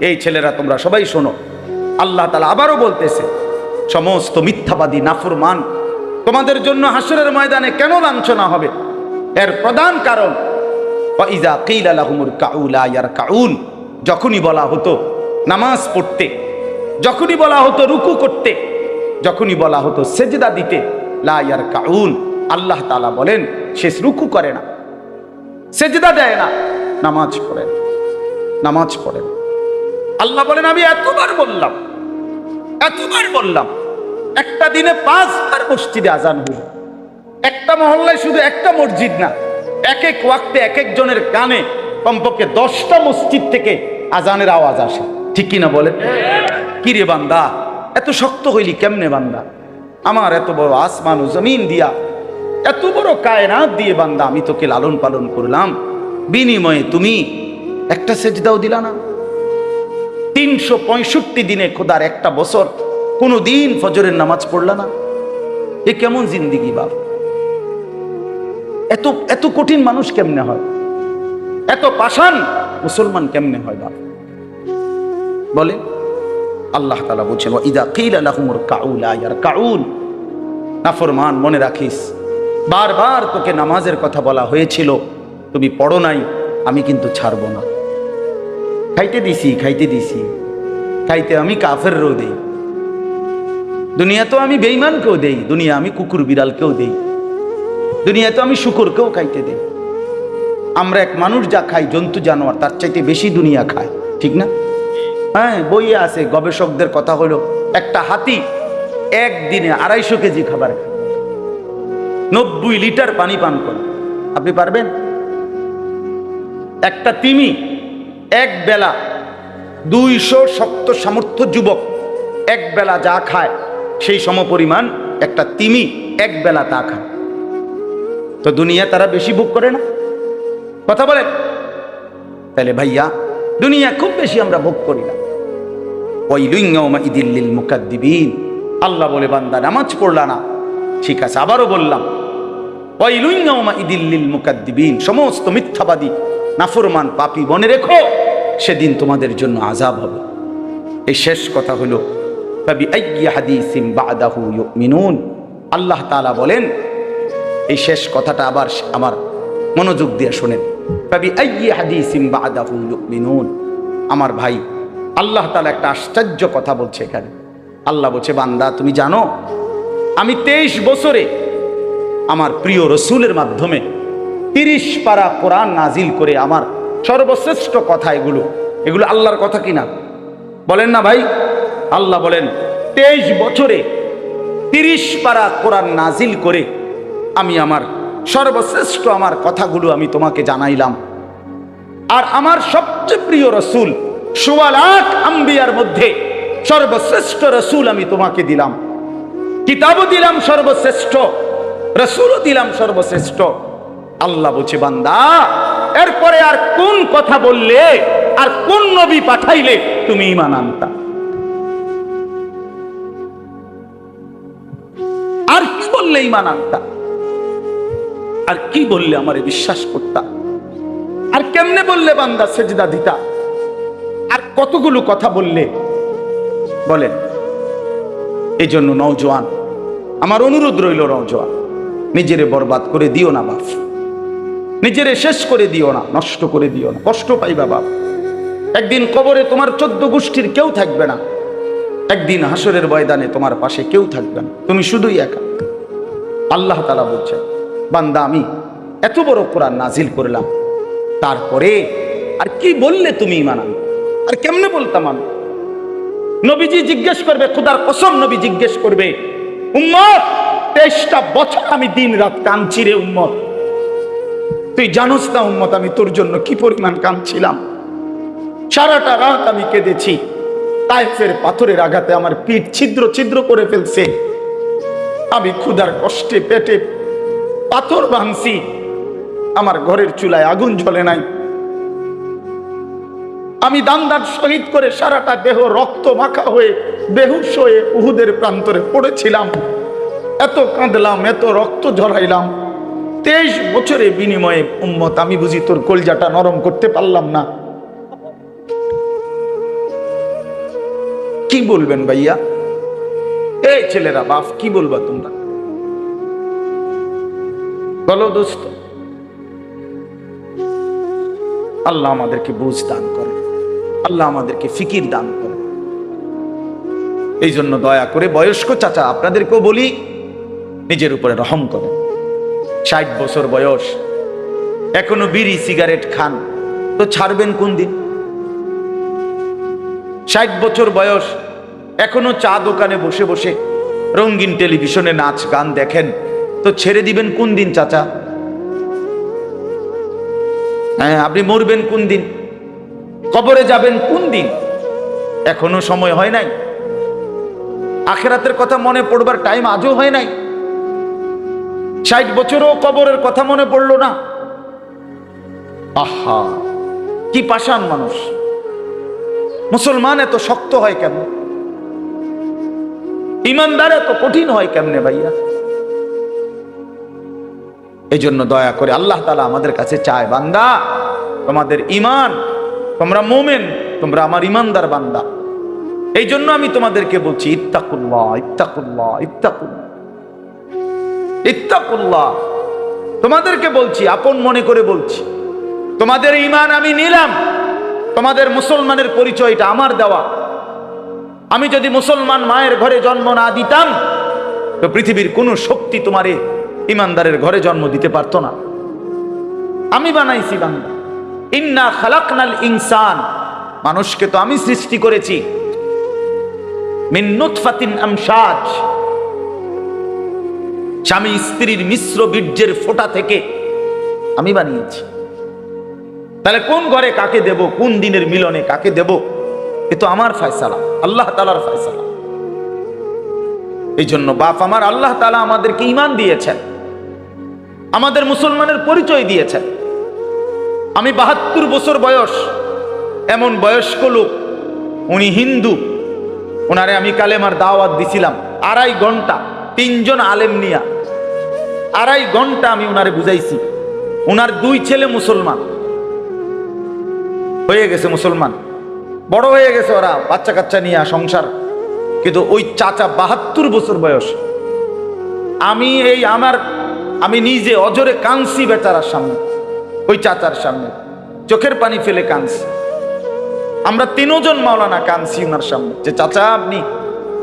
এই ছেলেরা তোমরা সবাই শোনো, আল্লাহ তাআলা আবারও বলতেছে, সমস্ত মিথ্যাবাদী নাফরমান তোমাদের জন্য হাসরের ময়দানে কেন লাঞ্ছনা হবে? এর প্রধান কারণ ওয়াইজা কিলা লাহুমুর কাউ লা ইয়ারকাউন, যখনই বলা হতো নামাজ পড়তে, যখনই বলা হতো রুকু করতে, যখনই বলা হতো সেজদা দিতে, লা ইয়ারকাউন, আল্লাহ তাআলা বলেন সে রুকু করে না, সেজদা দেয় না, নামাজ পড়ে না, নামাজ পড়ে না। আল্লাহ বলেন আমি এতবার বললাম, এতবার বললাম, একটা দিনে 5 বার মসজিদে আজান হইল, একটা মহল্লায় শুধু একটা মসজিদ না, এক এক ওয়াক্তে এক একজনের কানে কমপক্ষে 10টা মসজিদ থেকে আজানের আওয়াজ আসে, ঠিক কিনা বলেন? কি রে বান্দা, এত শক্ত হইলি কেমনে বান্দা? আমার এত বড় আসমান ও জমিন দিয়া, এত বড় কায়নাত দিয়ে বান্দা আমি তোকে লালন পালন করলাম, বিনিময়ে তুমি একটা সেজদাও দিলা না। 365 দিনে খোদার একটা বছর কোনো দিন ফজরের নামাজ পড়লা না। এ কেমন জিন্দিগি বাপ? এত এত কঠিন মানুষ কেমনে হয়? এত পাষাণ মুসলমান কেমনে হয় বাপ? বলে আল্লাহ তাআলা বলছেন ওয়াইদা কিলা লাহুমুর কাউ লা ইয়ারকাউন, নাফরমান মনে রাখিস, বারবার তোকে নামাজের কথা বলা হয়েছিল, তুমি পড়ো নাই, আমি কিন্তু ছাড়বো না। খাইতে দিছি, খাইতে দিছি, খাইতে আমি কাফেরও দেই, দুনিয়া তো আমি বেঈমানকেও দেই, দুনিয়া আমি কুকুর বিড়ালকেও দেই, দুনিয়া তো আমি শুকরকেও খাইতে দেই। আমরা এক মানুষ যা খাই, জন্তু জানোয়ার তার চাইতে বেশি দুনিয়া খায়, ঠিক না? হ্যাঁ, বইয়ে আছে, গবেষকদের কথা হলো একটা হাতি একদিনে 250 কেজি খাবার খায়, 90 লিটার পানি পান করে। আপনি পারবেন? একটা তিমি এক বেলা 200 শক্ত সামর্থ্য যুবক এক বেলা যা খায় সেই সমপরিমাণ একটা তিমি এক বেলা তা খায়। তো দুনিয়া তারা বেশি ভোগ করে না? কথা বলেন। তাহলে ভাইয়া দুনিয়া খুব বেশি আমরা ভোগ করি না। ওয়াইলুন ইয়াউমাইযিল লিল মুকাদ্দিবিন, আল্লাহ বলে বান্দা নামাজ পড়লা না, ঠিক আছে, আবারও বললাম ওয়াইলুন ইয়াউমাইযিল লিল মুকাদ্দিবিন, সমস্ত মিথ্যাবাদী নাফরমান পাপী মনে রেখো সেদিন তোমাদের জন্য আযাব হবে। এই শেষ কথা হলো ফাবি আইয়ি হাদিসিন বাদাহু ইউমিনুন, আল্লাহ তাআলা বলেন, এই শেষ কথাটা আবার আমার মনোযোগ দিয়ে শোনেন, ফাবি আইয়ি হাদিসিন বাদাহু ইউমিনুন। আমার ভাই, আল্লাহ তাআলা একটা আশ্চর্য কথা বলছে এখানে। আল্লাহ বলছে বান্দা তুমি জানো আমি 23 বছরে আমার প্রিয় রসুলের মাধ্যমে 30 পারা কোরআন নাজিল করে আমার সর্বশ্রেষ্ঠ কথা এগুলো, এগুলো আল্লাহর কথা কিনা বলেন না ভাই? আল্লাহ বলেন 23 বছরে 30 পারা কোরআন নাজিল করে আমি আমার সর্বশ্রেষ্ঠ আমার কথাগুলো আমি তোমাকে জানাইলাম। আর আমার সবচেয়ে প্রিয় রসুল 1.25 লাখ আম্বিয়ার মধ্যে সর্বশ্রেষ্ঠ রসুল আমি তোমাকে দিলাম, কিতাবও দিলাম সর্বশ্রেষ্ঠ, রসুলও দিলাম সর্বশ্রেষ্ঠ। আল্লাহ বলছে বান্দা এরপরে আর কোন কথা বললে, আর কোন নবী পাঠাইলে তুমি ঈমান আনতা? আর কি বললে ঈমান আনতা? আর কি বললে আমারে বিশ্বাস করতা? আর কেমনে বললে বান্দা সেজদা দিতা? আর কতগুলো কথা বললে বলেন? এই জন্য নওজোয়ান, আমার অনুরোধ রইল, নওজোয়ান নিজেরে বরবাদ করে দিও না বাপ, নিজেরে শেষ করে দিও না, নষ্ট করে দিও না, কষ্ট পাইবা বাপ। একদিন কবরে তোমার 14 গোষ্ঠীর কেউ থাকবে না, একদিন হাসরের ময়দানে তোমার পাশে কেউ থাকবে না, তুমি শুধুই একা। আল্লাহ তাআলা বলছে বান্দা আমি এত বড় কোরআন নাজিল করলাম, তারপরে আর কি বললে তুমি ঈমান আনবে? আর কেমনে বলতাম আমি? নবীজি জিজ্ঞেস করবে, খোদার কসম নবী জিজ্ঞেস করবে, উম্মত 23টা বছর আমি দিন রাত কাঁদছি রে উম্মত, তুই জানোস না উম্মত আমি তোর জন্য কি পরিমাণ কাঁদছিলাম, সারাটা রাত আমি কেঁদেছি, তায়েফের পাথরের আঘাতে আমার পিঠ ছিদ্র ছিদ্র করে ফেলছে, আমি ক্ষুধার কষ্টে পেটে পাথর ভাঙছি, আমার ঘরের চুলায় আগুন জ্বলে নাই, আমি দান্দার শহীদ করে সারাটা দেহ রক্ত মাখা হয়ে বেহুশ হয়ে উহুদের প্রান্তরে পড়েছিলাম, এত কাঁদলাম, এত রক্ত ঝরাইলাম, 23 বছরের বিনিময়ে উম্মত আমি বুঝি তোর কলজাটা নরম করতে পারলাম না? কি বলবেন ভাইয়া? এই ছেলেরা, বাপ, কি বলবা তোমরা? বলো দোস্ত। আল্লাহ আমাদেরকে বুঝ দান করে, আল্লাহ আমাদেরকে ফিকির দান করে। এই জন্য দয়া করে বয়স্ক চাচা আপনাদেরকেও বলি, নিজের উপরে রহম করেন। 60 বছর বয়স, এখনো বিড়ি সিগারেট খান, তো ছাড়বেন কোন দিন? 60 বছর বয়স, এখনো চা দোকানে বসে বসে রঙিন টেলিভিশনে নাচ গান দেখেন, তো ছেড়ে দিবেন কোন দিন চাচা? হ্যাঁ, আপনি মরবেন কোন দিন? কবরে যাবেন কোন দিন? এখনো সময় হয় নাই। আখিরাতের কথা মনে পড়বার টাইম আজও হয় নাই। 60 বছরও কবরের কথা মনে পড়লো না। আহা, কি পাষাণ মানুষ! মুসলমান এত শক্ত হয় কেন? ইমানদার এত কঠিন হয় কেমনে ভাইয়া? এই জন্য দয়া করে আল্লাহ তাআলা আমাদের কাছে চায়, বান্দা তোমাদের ইমান, তোমরা মোমেন, তোমরা আমার ইমানদার বান্দা। এই জন্য আমি তোমাদেরকে বলছি, ইত্তাকুল্লাহ, ইত্তাকুল্লাহ, ইত্তাকুল্লাহ, ইত্তাকুল্লাহ। তোমাদেরকে বলছি, আপন মনে করে বলছি, তোমাদের ইমান আমি নিলাম। তোমাদের মুসলমানের পরিচয়টা আমার দেওয়া। আমি যদি মুসলমান মায়ের ঘরে জন্ম না দিতাম, তো পৃথিবীর কোনো শক্তি তোমারে ইমানদারের ঘরে জন্ম দিতে পারতো না। আমি বানাইছি বান্দা। ইন্না খালাকনাল ইনসান, মানুষকে তো আমি সৃষ্টি করেছি মিন নুতফাতিন আমশাজ, স্বামী স্ত্রীর মিশ্র বীর্যের ফোঁটা থেকে আমি বানিয়েছি। তাহলে কোন ঘরে কাকে দেব, কোন দিনের মিলনে কাকে দেব, এ তো আমার ফয়সালা, আল্লাহ তাআলার ফয়সালা। এই জন্য বাপ আমার, আল্লাহ তাআলা আমাদেরকে ঈমান দিয়েছেন, আমাদের মুসলমানের পরিচয় দিয়েছেন। আমি 72 বছর বয়স, এমন বয়স্ক লোক, উনি হিন্দু, ওনারে আমি কালেমার দাওয়াত দিছিলাম 2.5 ঘন্টা, 3 জন আলেম নিয়া 2.5 ঘন্টা আমি ওনারে বুঝাইছি। ওনার 2 ছেলে মুসলমান হয়ে গেছে, মুসলমান বড় হয়ে গেছে, ওরা বাচ্চা কাচ্চা নিয়ে সংসার। কিন্তু ওই চাচা 72 বছর বয়স, আমি নিজে অজরে কাঁদছি বেচারার সামনে, ওই চাচার সামনে চোখের পানি ফেলে কাঁদছি। আমরা 3 জন মাওলানা কাঁদছি ওনার সামনে, যে চাচা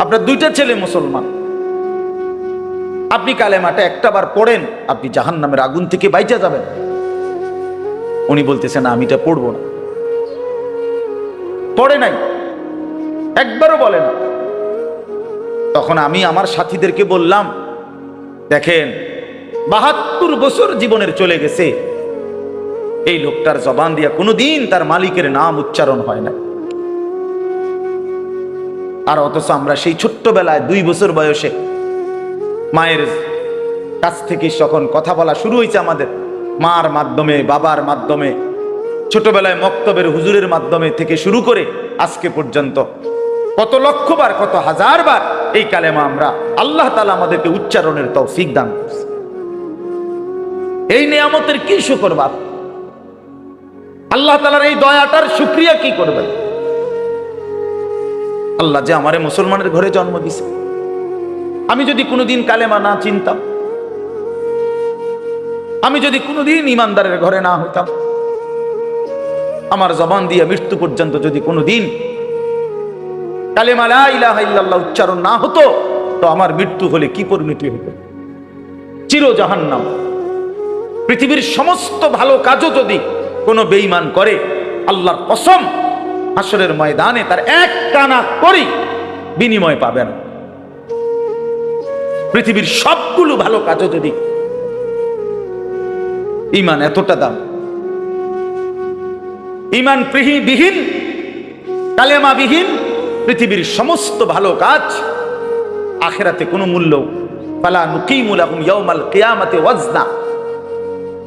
আপনার 2টা ছেলে মুসলমান, আপনি কালেমাটা একটাবার পড়েন, আপনি জাহান্নামের আগুন থেকে বাইচা যাবেন। উনি বলতেছেন আমি এটা পড়বো না। পড়ে নাই, একবারও বলে না। তখন আমি আমার সাথীদেরকে বললাম, দেখেন 72 বছর জীবনের চলে গেছে, এই লোকটার জবান দিয়া কোনোদিন তার মালিকের নাম উচ্চারণ হয় না। আর অথচ আমরা সেই ছোট্টবেলায় 2 বছর বয়সে মায়ের কাছ থেকে যখন কথা বলা শুরু হয়েছে, আমাদের মার মাধ্যমে, বাবার মাধ্যমে, ছোটবেলায় মক্তবের হুজুরের মাধ্যমে থেকে শুরু করে আজকে পর্যন্ত কত লক্ষবার, কত হাজারবার এই কালেমা আমরা, আল্লাহ তাআলা আমাদেরকে উচ্চারণের তৌফিক দান করছে। এই নিয়ামতের কি শুকর বাপ? আল্লাহ তাআলার এই দয়াটার শুকরিয়া কি করবেন? আল্লাহ যে আমারে মুসলমানের ঘরে জন্ম দিছে। আমি যদি কোনোদিন কালেমা না চিনতাম, আমি যদি কোনোদিন ইমানদারের ঘরে না হইতাম, আমার জবান দিয়ে মৃত্যু পর্যন্ত যদি কোনোদিন কালেমা লা ইলাহা ইল্লাল্লাহ উচ্চারণ না হতো, তো আমার মৃত্যু হলে কি পরিণতি হতো? চির জাহান্নাম। পৃথিবীর সমস্ত ভালো কাজও যদি কোনো বেঈমান করে, আল্লাহর কসম হাসরের ময়দানে তার এক কানা করি বিনিময় পাবেন। পৃথিবীর সবগুলো ভালো কাজও যদি, ঈমান এতটা দাম। ঈমান বিহীন, কালেমা বিহীন পৃথিবীর সমস্ত ভালো কাজ আখিরাতে কোনো মূল্য। ফালা নুকিমু লাহুম ইয়াউমাল কিয়ামাতি ওয়াজনা।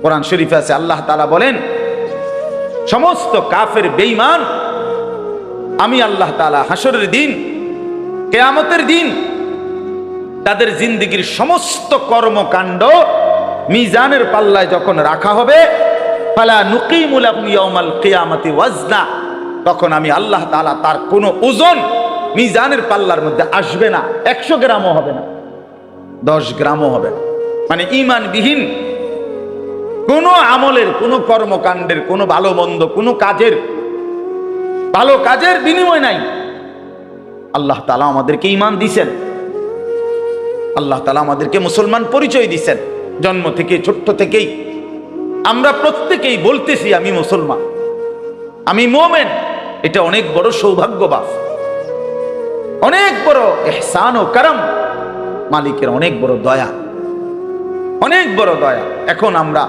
কোরআন শরীফে আছে, আল্লাহ তাআলা বলেন, সমস্ত কাফের বেঈমান আমি আল্লাহ তাআলা হাসরের দিন, কিয়ামতের দিন তাদের জিন্দেগীর সমস্ত কর্মকাণ্ড মিজানের পাল্লায় যখন রাখা হবে, ফালা নুকিমু লাহুম ইয়াউমাল কিয়ামাতি ওয়াজনা, তখন আমি আল্লাহ তাআলা তার কোনো ওজন মিজানের পাল্লার মধ্যে আসবে না, 100 গ্রামও হবে না, 10 গ্রামও হবে না। মানে ঈমানবিহীন কোনো আমলের, কোনো কর্মকাণ্ডের, কোনো ভালো মন্দ, কোনো কাজের, ভালো কাজের বিনিময় নাই। আল্লাহ তাআলা আমাদেরকে ঈমান দিয়েছেন, আল্লাহ তাআলা আমাদেরকে মুসলমান পরিচয় দিয়েছেন। জন্ম থেকে, ছোট্ট থেকেই আমরা প্রত্যেকেই বলতেছি আমি মুসলমান, আমি মুমিন। এটা অনেক বড় সৌভাগ্যবাস, অনেক বড় ইহসান ও করম, মালিকের অনেক বড় দয়া, অনেক বড় দয়া। এখন আমরা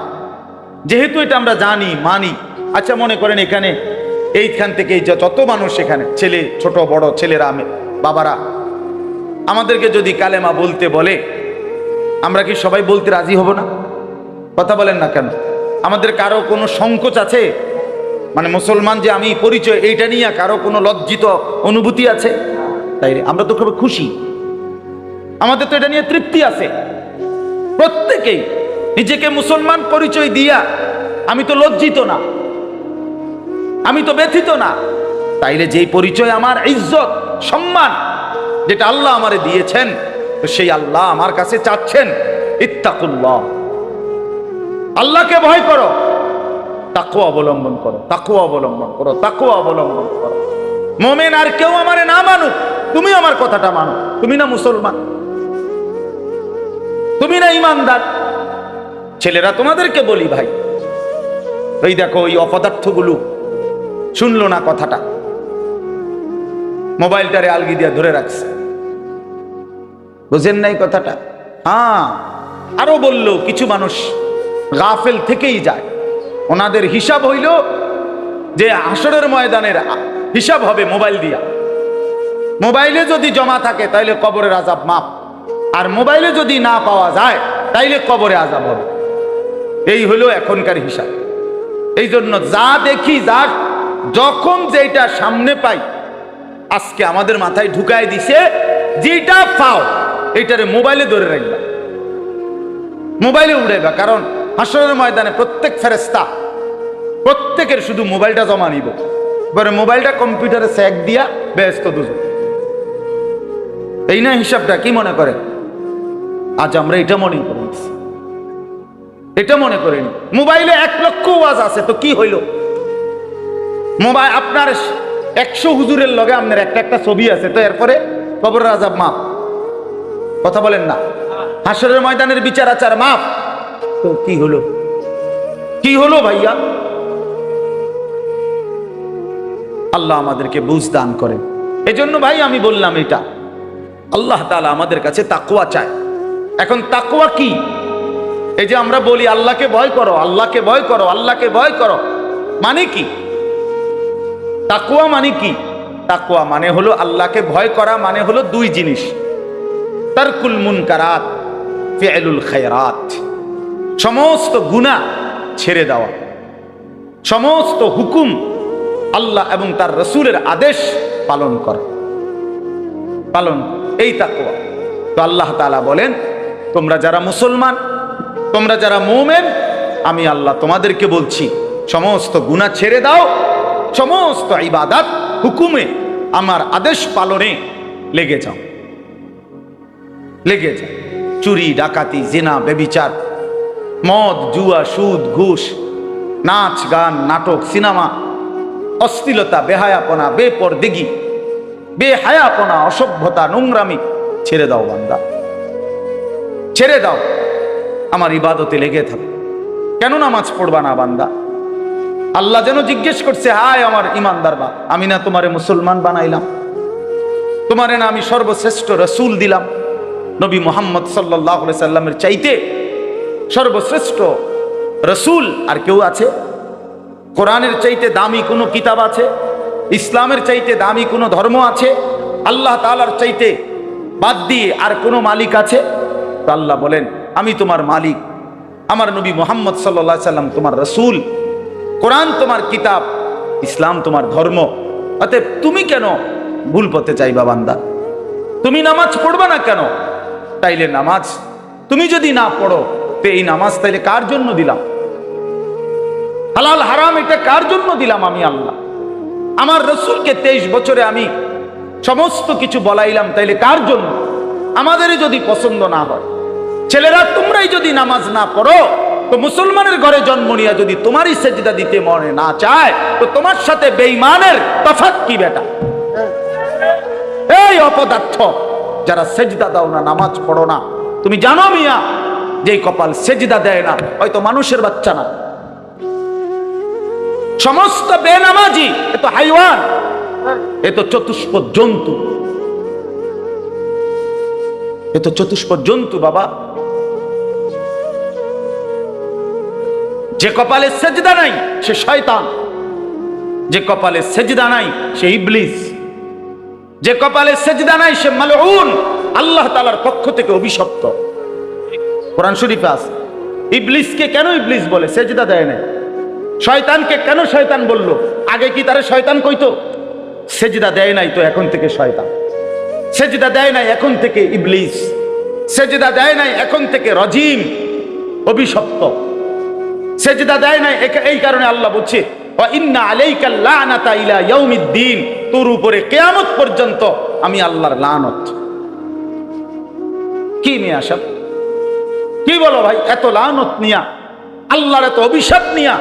যেহেতু এটা আমরা জানি, মানি, আচ্ছা মনে করেন এখানে এইখান থেকে যত মানুষ এখানে, ছেলে, ছোট বড় ছেলেরা, বাবারা, আমাদেরকে যদি কালেমা বলতে বলে, আমরা কি সবাই বলতে রাজি হব না? কথা বলেন না কেন? আমাদের কারো কোনো সংকোচ আছে? মানে মুসলমান যে আমি পরিচয়, এইটা নিয়ে কারো কোনো লজ্জিত অনুভূতি আছে? তাই আমরা তো খুব খুশি, আমাদের তো এটা নিয়ে তৃপ্তি আছে। প্রত্যেকেই নিজেকে মুসলমান পরিচয় দিয়া আমি তো লজ্জিত না, আমি তো ব্যথিত না। তাইলে যেই পরিচয় আমার ইজ্জত, সম্মান, যেটা আল্লাহ আমারে দিয়েছেন, সেই আল্লাহ আমার কাছে চাচ্ছেন ইত্তাকুল্লাহ, আল্লাহকে ভয় করো, তাকওয়া অবলম্বন করো, তাকওয়া অবলম্বন করো, তাকওয়া অবলম্বন করো। মুমিন আর কেউ আমারে না মানুক, তুমি আমার কথাটা মানো। তুমি না মুসলমান, তুমি না ইমানদার। ছেলেরা তোমাদেরকে বলি ভাই, ওই দেখো ওই অপদার্থগুলো শুনলো না কথাটা, মোবাইলটারে আলগি দিয়া ধরে রাখছে, বুঝেন নাই কথাটা? হ্যাঁ, আরো বললো কিছু মানুষ গাফেল থেকেই যায়, ওনাদের হিসাব হইল যে হাসরের ময়দানের হিসাব হবে মোবাইল দিয়া। মোবাইলে যদি জমা থাকে তাইলে কবরের আযাব মাপ, আর মোবাইলে যদি না পাওয়া যায় তাইলে কবরে আযাব হবে। এই হলো এখনকার হিসাব। এই জন্য যা দেখি, যা যখন যেটা সামনে পাই, আজকে আমাদের মাথায় ঢুকায় দিছে, যেটা পাও এইটারে মোবাইলে ধরে রাখবা, মোবাইলে উড়াইবা। কারণ হাসরের ময়দানে প্রত্যেক ফেরেশতা প্রত্যেকের শুধু মোবাইলটা জমা নিব, এবারে মোবাইলটা কম্পিউটারে সেক দিয়া ব্যস্ত দুজন। এই না হিসাবটা? কি মনে করে? আজ আমরা এটা মনে করি, এটা মনে করিনি। মোবাইলে 1 লক্ষ ওয়াজ আছে, তো কি হইল? মোবাইল আপনার 100 হুজুরের লগে আপনার একটা ছবি আছে, তো এরপরে কবরের আযাব মাপ। কথা বলেন না? হাসরের ময়দানের বিচার আচার মাপ, তো কি হলো? কি হলো ভাইয়া? আল্লাহ আমাদেরকে বুঝ দান করেন। এজন্য ভাই আমি বললাম, এটা আল্লাহ তাআলা আমাদের কাছে তাকওয়া চায়। এখন তাকওয়া কি? এই যে আমরা বলি আল্লাহকে ভয় করো, আল্লাহকে ভয় করো, আল্লাহকে ভয় করো, মানে কি? তাকওয়া মানে কি? তাকওয়া মানে হলো আল্লাহকে ভয় করা, মানে হলো 2 জিনিস: তারকুল মুনকারাত, ফি'লুল খায়রাত। সমস্ত গুনাহ ছেড়ে দেওয়া, সমস্ত হুকুম আল্লাহ এবং তার রাসূলের আদেশ পালন করা, পালন, এই তাকওয়া। তো আল্লাহ তাআলা বলেন, তোমরা যারা মুসলমান, তোমরা যারা মুমিন, আমি আল্লাহ তোমাদেরকে বলছি, সমস্ত গুনাহ ছেড়ে দাও, সমস্ত ইবাদত হুকুমে আমার আদেশ পালনে লেগে যাও, লেগে যাও। চুরি, ডাকাতি, জিনা, ব্যভিচার, মদ, জুয়া, সুদ, ঘুষ, নাচ, গান, নাটক, সিনেমা, অশ্লীলতা, বেহায়াপনা, বেপরদেগি, বেহায়াপনা, অসভ্যতা, নোংরামি ছেড়ে দাও বান্দা, ছেড়ে দাও। আমার ইবাদতে লেগে থাকো। কেন নামাজ পড়বা না বান্দা? আল্লাহ যেন জিজ্ঞেস করছে, হায় আমার ইমানদার বা, আমি না তোমারে মুসলমান বানাইলাম? তোমারে না আমি সর্বশ্রেষ্ঠ রাসূল দিলাম? নবী মুহাম্মদ সাল্লাল্লাহু আলাইহি সাল্লামের চাইতে সর্বশ্রেষ্ঠ রাসূল আর কেউ আছে? কোরআনের চাইতে দামি কোনো কিতাব আছে? ইসলামের চাইতে দামি কোনো ধর্ম আছে? আল্লাহ তাআলার চাইতে বাদ দিয়ে আর কোনো মালিক আছে? তো আল্লাহ বলেন, আমি তোমার মালিক, আমার নবী মুহাম্মদ সাল্লাল্লাহু আলাইহি সাল্লাম তোমার রাসূল, কোরআন তোমার কিতাব, ইসলাম তোমার ধর্ম। অতএব তুমি কেন ভুল পথে চাইবা বান্দা? তুমি নামাজ পড়বা না কেন? তাইলে নামাজ তুমি যদি না পড়ো, তো এই নামাজ তাইলে কার জন্য দিলাম? হালাল হারাম এটা কার জন্য দিলাম? আমি আল্লাহ। আমার রাসূলকে 23 বছরে আমি সমস্ত কিছু বলাইলাম, তাইলে কার জন্য? আমাদেরই যদি পছন্দ না হয়, ছেলেরা তোমরাই যদি নামাজ না পড়ো, তো মুসলমানের ঘরে জন্ম নিয়ে যদি তোমারই সেজদা দিতে মনে না চায়, তো তোমার সাথে বেঈমানের তফাৎ কি বেটা? এই অপদার্থ যারা সেজদা দাও না, নামাজ পড়ো না, তুমি জানো মিয়া যে কপাল সেজদা দেয় না হয়তো মানুষের বাচ্চা না, সমস্ত বেনামাজি এ তো হাইওয়ান, এ তো চতুষ্পদ জন্তু, এ তো চতুষ্পদ জন্তু বাবা। যে কপালে সেজদা নাই সে শয়তান, যে কপালে সেজদা নাই সে ইবলিস, যে কপালে সেজদা নাই সে মালউন, আল্লাহ তাআলার পক্ষ থেকে অভিশপ্ত। কোরআন শরীফে আছে। ইবলিসকে কেন ইবলিস বলে? সেজদা দেয় না। শয়তানকে কেন শয়তান বললো? আগে কি তারে শয়তান কইতো? সেজদা দেয় নাই তো এখন থেকে শয়তান, সেজদা দেয় নাই এখন থেকে ইবলিস, সেজদা দেয় নাই এখন থেকে রজিম, অভিশপ্ত। সেজদা দেয় নাই, এই কারণে আল্লাহ বলছে ওয়া ইন্না আলাইকাল লানাতা ইলা ইয়াউমিদ্দিন, তোর উপরে কিয়ামত পর্যন্ত আমি আল্লাহর লানত। কি নিয়ে আসব? কি বলো ভাই? এত লানত নিয়া, আল্লাহর এত অভিশাপ নিয়া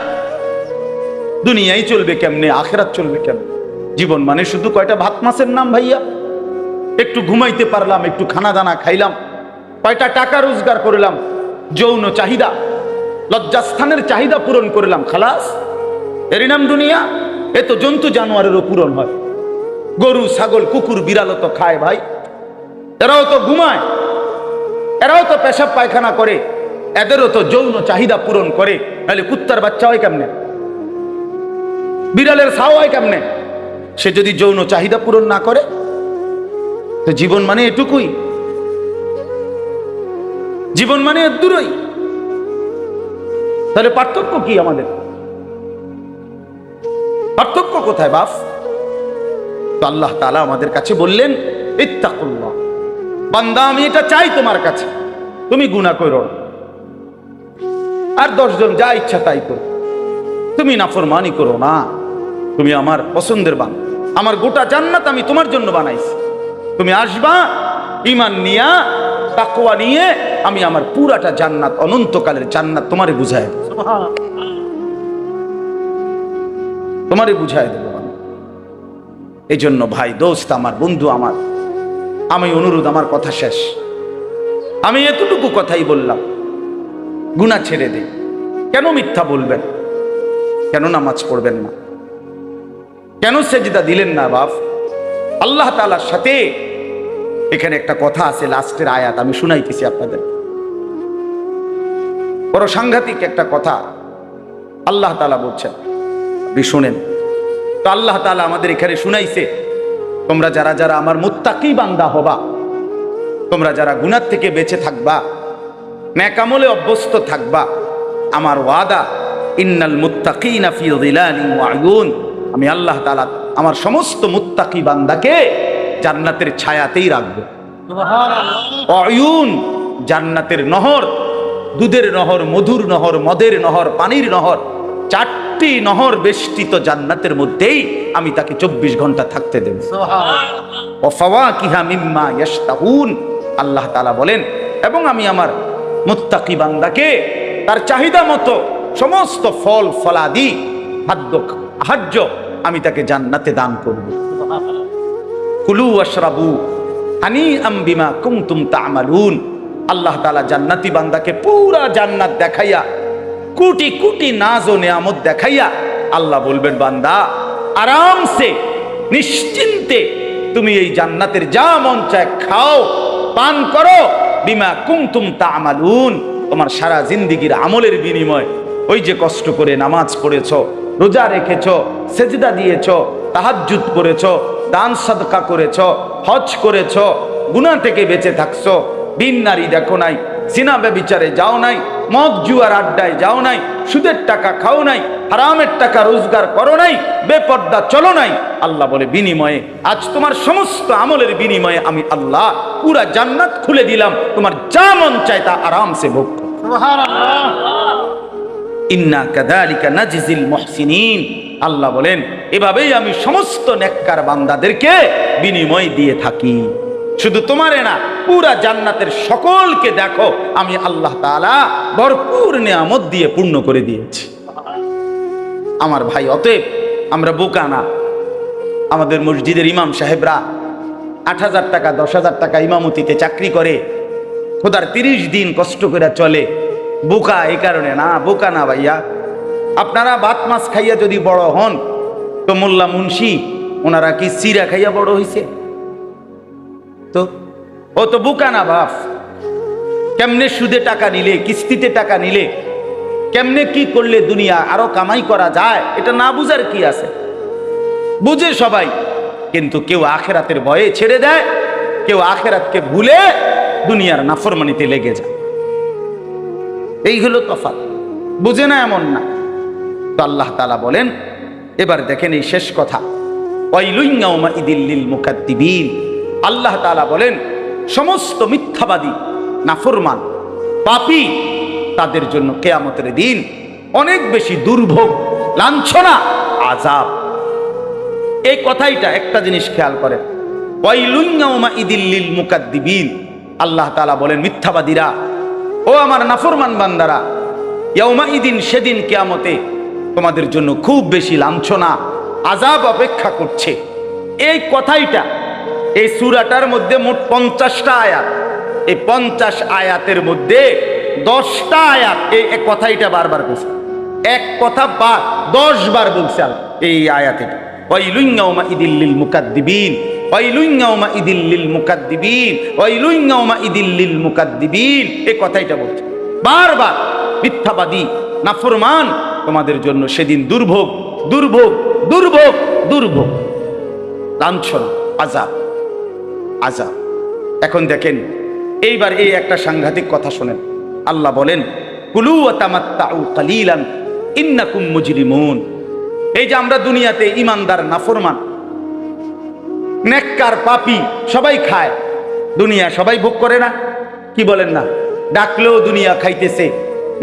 দুনিয়ায় চলবে কেমনে? আখিরাত চলবে কেমনে? জীবন মানে শুধু কয়টা ভাত মাছের নাম ভাইয়া? একটু ঘুমাইতে পারলাম, একটু খানা দানা খাইলাম, কয়টা টাকা রোজগার করলাম, যৌন চাহিদা, লজ্জাস্থানের চাহিদা পূরণ করলাম, খালাস, এরই নাম দুনিয়া? এ তো জন্তু জানোয়ারেরও পূরণ হয়। গরু ছাগল কুকুর বিড়ালও তো খায় ভাই, এরাও তো ঘুমায়, এরাও তো পেশাব পায়খানা করে, এদেরও তো যৌন চাহিদা পূরণ করে। তাহলে কুত্তার বাচ্চা হয় কেমনে? বিড়ালের ছাও হয় কেমনে? সে যদি যৌন চাহিদা পূরণ না করে, তো জীবন মানে এটুকুই, জীবন মানে দূরই। তাহলে পার্থক্য কি আমাদের? পার্থক্য কোথায় বাপ? তো আল্লাহ তাআলা আমাদের কাছে বললেন ইত্তাকুল্লাহ, বান্দা আমি এটা চাই তোমার কাছে, তুমি গুনাহ করো না, আর 10 জন যা ইচ্ছা তাই করো, তুমি নাফরমানি করো না, তুমি আমার পছন্দের বান্দা, আমার গোটা জান্নাত আমি তোমার জন্য বানাইছি, তুমি আসবা ঈমান নিয়া, তাকওয়া নিয়ে, আমি আমার পুরাটা জান্নাত, অনন্তকালের জান্নাত তোমারে বুঝায় দেব, তোমারে বুঝায় দেব। এই জন্য ভাই, দোস্ত আমার, বন্ধু আমার, আমি অনুরোধ, আমার কথা শেষ, আমি এতটুকু কথাই বললাম, গুনাহ ছেড়ে দিন। কেন মিথ্যা বলবেন? কেন নামাজ পড়বেন না? কেন সেজদা দিলেন না বাপ? আল্লাহ তাআলার সাথে এখানে একটা কথা আছে, লাস্টের আয়াত আমি শুনাইতেছি আপনাদের, বড় সাংঘাতিক একটা কথা আল্লাহ তাআলা বলছেন, আপনি শুনেন। তো আল্লাহ তাআলা আমাদের এখানে শুনাইছে, তোমরা যারা যারা আমার মুত্তাকি বান্দা হবা, তোমরা যারা গুনাহ থেকে বেঁচে থাকবা, নেক আমলে অভ্যস্ত থাকবা, আমার ওয়াদা ইন্নাল মুত্তাকিনা ফি যিলালিন ওয়া আয়ুন, আমি আল্লাহ তাআলা আমার সমস্ত মুত্তাকি বান্দাকে জান্নাতের ছায়াতেই রাখবো। সুবহানাল্লাহ। আয়ুন, জান্নাতের নহর, দুধের নহর, মধুর নহর, মদের নহর, পানির নহর, 4টি নহর বেষ্টিত জান্নাতের মধ্যেই আমি তাকে 24 ঘন্টা থাকতে দেব। সুবহানাল্লাহ। ওয়া ফাওয়াকিহা মিম্মা ইয়াশতাহুন, আল্লাহ তাআলা বলেন, এবং আমি আমার মুত্তাকি বান্দাকে তার চাহিদা মতো সমস্ত ফল ফলাদি, খাদ্য আহার্য আমি তাকে জান্নাতে দান করব। কুলু ওয়াশরাবু হানিআম বিমা কুনতুম তা'মালুন, আল্লাহ তাআলা জান্নাতি বান্দাকে পুরা জান্নাত দেখাইয়া, কোটি কোটি নাজ ও নিয়ামত দেখাইয়া আল্লাহ বলবেন, বান্দা আরামসে নিশ্চিন্তে তুমি এই জান্নাতের যা মন চায় খাও, পান করো, বিমা কুনতুম তা'মালুন, তোমার সারা জিন্দেগীর আমলের বিনিময়, ওই যে কষ্ট করে নামাজ পড়েছো, রোজা রেখেছো, সেজদা দিয়েছো, তাহাজ্জুদ করেছো, দান সাদকা করেছো, হজ করেছো, গুনাহ থেকে বেঁচে থাকছো, বিন নারী দেখো নাই, জিনা ব্যভিচারে যাও নাই, মদ জুয়ার আড্ডায় যাও নাই, সুদের টাকা খাও নাই, হারামের টাকা রোজগার করো নাই, বেপর্দা চলো নাই, আল্লাহ বলে বিনিময়ে আজ তোমার সমস্ত আমলের বিনিময়ে আমি আল্লাহ পুরা জান্নাত খুলে দিলাম, তোমার যা মন চায় তা আরামসে ভোগ করো। সুবহানাল্লাহ। ইন্না কাযালিকা নাজিজিল মুহসিনিন, আল্লাহ বলেন এভাবেই আমি সমস্ত নেককার বান্দাদেরকে বিনিময় দিয়ে থাকি। শুধু তোমারে না, পুরা জান্নাতের সকলকে দেখো আমি আল্লাহ তাআলা ভরপুর নিয়ামত দিয়ে পূর্ণ করে দিয়েছি। আমার ভাই, অতএব আমরা বোকা না। আমাদের মসজিদের ইমাম সাহেবরা 8,000 টাকা 10,000 টাকা ইমামতিতে চাকরি করে, খোদার 30 দিন কষ্ট করে চলে। বোকা এই কারণে না, বোকা না ভাইয়া। আপনারা ভাত মাছ খাইয়া যদি বড় হন, তো মোল্লা মুন্সি ওনারা কি চিরা খাইয়া বড় হইছে? তো ও তো বোকা না বাপ। কেমনে সুদে টাকা নিলে, কিস্তিতে টাকা নিলে, কেমনে কি করলে দুনিয়া আরো কামাই করা যায়, এটা না বুঝার কি আছে? বুঝে সবাই, কিন্তু কেউ আখেরাতের ভয়ে ছেড়ে দেয়, কেউ আখেরাতকে ভুলে দুনিয়ার নাফরমানিতে লেগে যায়। এই হলো তফাৎ। বুঝে না এমন না। তো আল্লাহ তাআলা বলেন, এবার দেখেন এই শেষ কথা, ওয়াইলুন ইয়াউমাইদিল লিল মুকাদ্দিবিন। আল্লাহ তাআলা বলেন সমস্ত মিথ্যাবাদী, নাফরমান, পাপী তাদের জন্য কিয়ামতের দিন অনেক বেশি দুর্ভোগ, লাঞ্ছনা, আযাব। এই কথাইটা একটা জিনিস খেয়াল করেন, ওয়াইলুন ইয়াউমাইদিল লিল মুকাদ্দিবিন। আল্লাহ তাআলা বলেন মিথ্যাবাদীরা, ও আমার নাফরমান বান্দারা, ইয়াউমাইদিন সেদিন কিয়ামতে তোমাদের জন্য খুব বেশি লাঞ্ছনা, আযাব অপেক্ষা করছে। এই কথাইটা এই সূরাটার মধ্যে মোট 50টা আয়াত। এই 50 আয়াতের মধ্যে 10টা আয়াত এই কথাইটা বারবার বলছে। এক কথা 10 বার বলছে এই আয়াতে। ওয়াইলুন ইয়াউমাইদিল লিল মুকাদ্দিবিন, ওয়াইলুন ইয়াউমাইদিল লিল মুকাদ্দিবিন, ওয়াইলুন ইয়াউমাইদিল লিল মুকাদ্দিবিন। এই কথাইটা বলছে বারবার। মিথ্যাবাদী, নাফরমান, তোমাদের জন্য সেদিন দুর্ভোগ, দুর্ভোগ, দুর্ভোগ, দুর্ভোগ, লাঞ্ছনা, আযাব, আযাব। এখন দেখেন এইবার এই একটা সাংঘাতিক কথা শোনেন। আল্লাহ বলেন কুলু ওয়া তামাত্তাউ কালিলান ইন্নাকুম মুজরিমুন। এই যে আমরা দুনিয়াতে ইমানদার, নাফরমান, নেককার, পাপী সবাই খায়, দুনিয়া সবাই ভোগ করে না? কি বলেন না? ডাকলেও দুনিয়া খাইতেছে,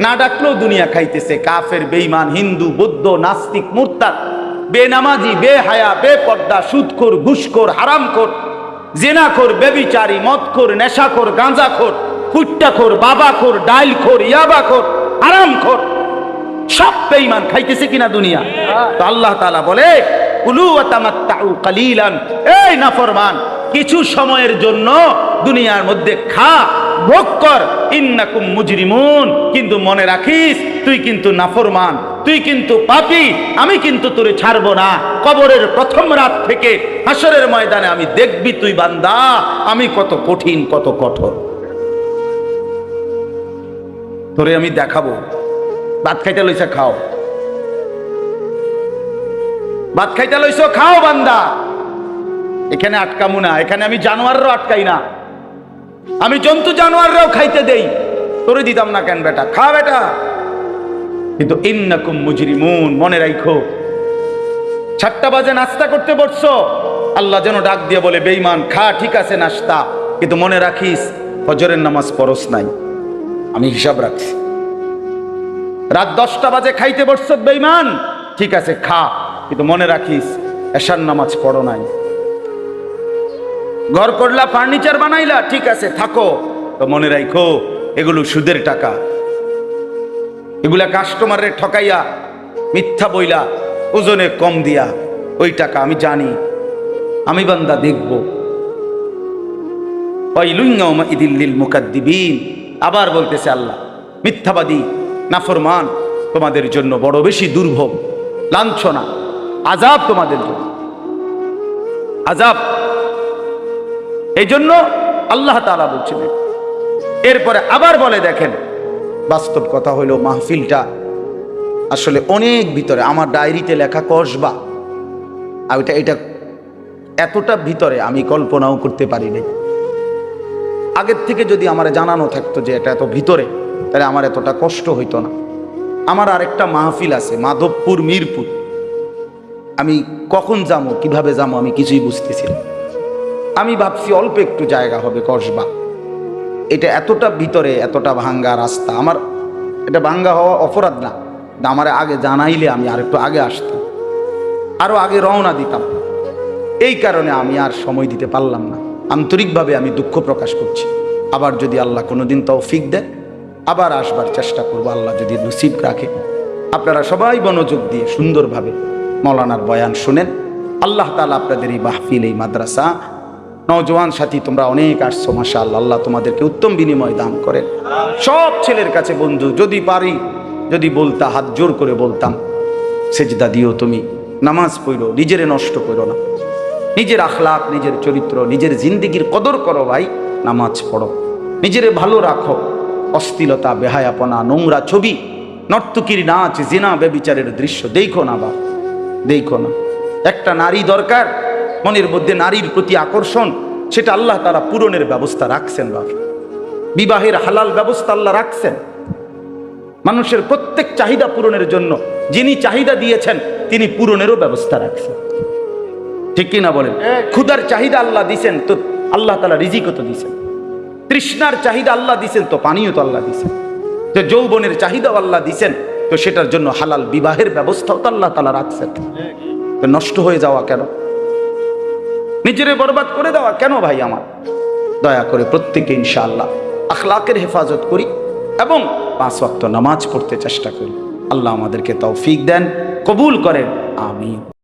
না ডাকলেও দুনিয়া খাইতেছে। কাফের, বেঈমান, হিন্দু, বৌদ্ধ, নাস্তিক, মুরতাদ, বেনামাজি, বেহায়া, বেপর্দা, সুদখোর, ঘুষখোর, হারামখোর, জিনাখোর, ব্যভিচারী, মদখোর, নেশাখোর, গাঁজাখোর, ফুট্টাখোর, বাবাখোর, ডাইলখোর, ইয়াবাখোর, হারামখোর, সব বেঈমান খাইতেছে কিনা দুনিয়া? তো আল্লাহ তাআলা বলে কুলু ওয়া তামাত্তাউ কালিলান, এই নাফরমান কিছু সময়ের জন্য দুনিয়ার মধ্যে খা, ভোগ কর, ইন্নাকুম মুজরিমুন। কিন্তু মনে রাখিস তুই কিন্তু নাফরমান, তুই কিন্তু পাপী, আমি কিন্তু তোরে ছাড়বো না। কবরের প্রথম রাত থেকে হাসরের ময়দানে আমি দেখবি তুই বান্দা আমি কত কঠিন, কত কঠোর, তোরে আমি দেখাবো। ভাত খাইতে লইছে খাও, ভাত খাইতে লইছো খাও বান্দা। এখানে আটকামু না, এখানে আমি জানোয়াররাও আটকাই না, আমি জন্তু জানোয়াররাও খাইতে দেই, তোরে দিতাম না কেন বেটা, খা বেটা। কিন্তু ইন্নাকুম মুজরিমুন, মনে রাখো 7টা বাজে নাস্তা করতে বসছো, আল্লাহ যেন ডাক দিয়ে বলে বেঈমান খা, ঠিক আছে নাস্তা, কিন্তু মনে রাখিস ফজরের নামাজ পড়স নাই, আমি হিসাব রাখছি। রাত 10টা বাজে খাইতে বসছো বেঈমান, ঠিক আছে খা, কিন্তু মনে রাখিস এশার নামাজ পড়ো নাই। ঘর করলা, ফার্নিচার বানাইলা, ঠিক আছে থাকো, তো মনে রাখো এগুলো সুদের টাকা, এগুলা কাস্টমারের ঠকাইয়া, মিথ্যা বইলা, ওজনে কম দিয়া, ওই টাকা আমি জানি, আমি বান্দা দেখব। ওয়াইলুন ইয়াউমাইদিল লিল মুকাদ্দিবিন। আবার বলতেছে আল্লাহ, মিথ্যাবাদী, নাফরমান, তোমাদের জন্য বড় বেশি দুর্ভোগ, লাঞ্ছনা, আযাব, তোমাদের জন্য আযাব। এই জন্য আল্লাহ তাআলা বলছিলেন। এরপরে আবার বলে, দেখেন বাস্তব কথা হইল মাহফিলটা আসলে অনেক ভিতরে, আমার ডায়েরিতে লেখা কসবা, আর এটা এতটা ভিতরে আমি কল্পনাও করতে পারি নাই। আগের থেকে যদি আমার জানানো থাকতো যে এটা এত ভিতরে, তাহলে আমার এতটা কষ্ট হইতো না। আমার আরেকটা মাহফিল আছে মাধবপুর, মিরপুর, আমি কখন যাবো, কিভাবে যাবো আমি কিছুই বুঝতেছি না। আমি ভাবছি অল্প একটু জায়গা হবে কসবা, এটা এতটা ভিতরে, এতটা ভাঙ্গা রাস্তা। আমার এটা ভাঙ্গা হওয়া অপরাধ না, আমার আগে জানাইলে আমি আর একটু আগে আসতাম। আরো আগে রওনা দিতাম। এই কারণে আমি আর সময় দিতে পারলাম না। আন্তরিকভাবে আমি দুঃখ প্রকাশ করছি। আবার যদি আল্লাহ কোনোদিন তৌফিক দেয় আবার আসবার চেষ্টা করব, আল্লাহ যদি নসিব রাখে। আপনারা সবাই মনোযোগ দিয়ে সুন্দরভাবে মৌলানার বয়ান শুনেন। আল্লাহ তাআলা আপনাদের এই মাহফিল, এই মাদ্রাসা, নওজওয়ান সাথী তোমরা অনেক আসছো, মাশাআল্লাহ, আল্লাহ তোমাদেরকে উত্তম বিনিময় দান করেন। সব ছেলের কাছে বন্ধু, যদি পারি, যদি বলতা, হাত জোর করে বলতাম, সেজদা দিও তুমি, নামাজ পড়ো, নিজেরে নষ্ট করো না, নিজের আখলাক, নিজের চরিত্র, নিজের জিন্দেগির কদর করো ভাই, নামাজ পড়ো, নিজেরে ভালো রাখো। অশ্লীলতা, বেহায়াপনা, নোংরা ছবি, নর্তকীর নাচ, জিনা, ব্যভিচারের দৃশ্য দেখো না বাপ, দেখো না। একটা নারী দরকার, মনের মধ্যে নারীর প্রতি আকর্ষণ, সেটা আল্লাহ তাআলা পূরণের ব্যবস্থা রাখছেন বাপ। বিবাহের হালাল ব্যবস্থা আল্লাহ রাখছেন। মানুষের প্রত্যেক চাহিদা পূরণের জন্য যিনি চাহিদা দিয়েছেন তিনি পূরণেরও ব্যবস্থা রাখছেন। ঠিক কিনা বলেন? ক্ষুধার চাহিদা আল্লাহ দিছেন, তো আল্লাহ তাআলা রিজিকও তো দিছেন। তৃষ্ণার চাহিদা আল্লাহ দিছেন, তো পানিও তো আল্লাহ দিছেন। যে যৌবনের চাহিদাও আল্লাহ দিছেন, তো সেটার জন্য হালাল বিবাহের ব্যবস্থাও তো আল্লাহ তাআলা রাখছেন। তো নষ্ট হয়ে যাওয়া কেন? নিজেরে বরবাদ করে দেওয়া কেন ভাই আমার? দয়া করে প্রত্যেকে ইনশাআল্লাহ আখলাকের হেফাজত করি এবং 5 ওয়াক্ত নামাজ পড়তে চেষ্টা করি। আল্লাহ আমাদেরকে তৌফিক দেন, কবুল করেন, আমিন।